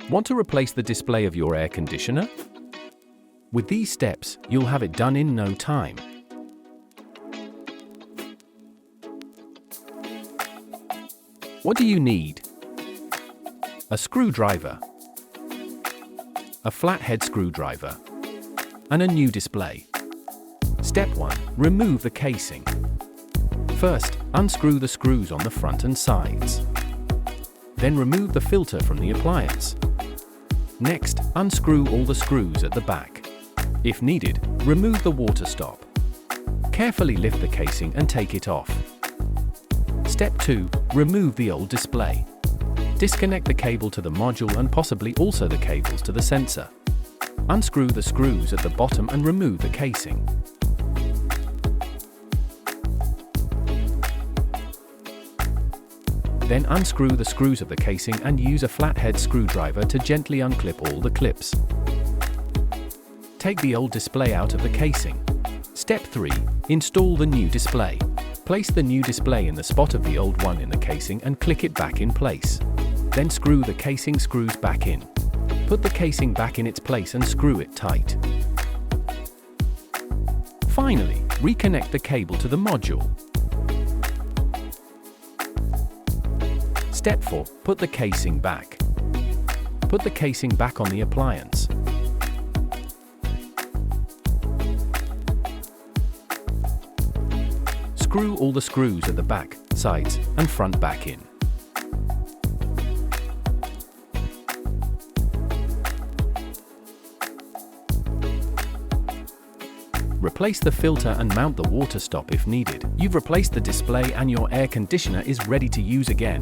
Want to replace the display of your air conditioner? With these steps, you'll have it done in no time. What do you need? A screwdriver, a flathead screwdriver, and a new display. Step 1. Remove the casing. First, unscrew the screws on the front and sides. Then remove the filter from the appliance. Next, unscrew all the screws at the back. If needed, remove the water stop. Carefully lift the casing and take it off. Step 2. Remove the old display. Disconnect the cable to the module and possibly also the cables to the sensor. Unscrew the screws at the bottom and remove the casing. Then unscrew the screws of the casing and use a flathead screwdriver to gently unclip all the clips. Take the old display out of the casing. Step 3. Install the new display. Place the new display in the spot of the old one in the casing and click it back in place. Then screw the casing screws back in. Put the casing back in its place and screw it tight. Finally, reconnect the cable to the module. Step 4. Put the casing back. Put the casing back on the appliance. Screw all the screws at the back, sides, and front back in. Replace the filter and mount the water stop if needed. You've replaced the display and your air conditioner is ready to use again.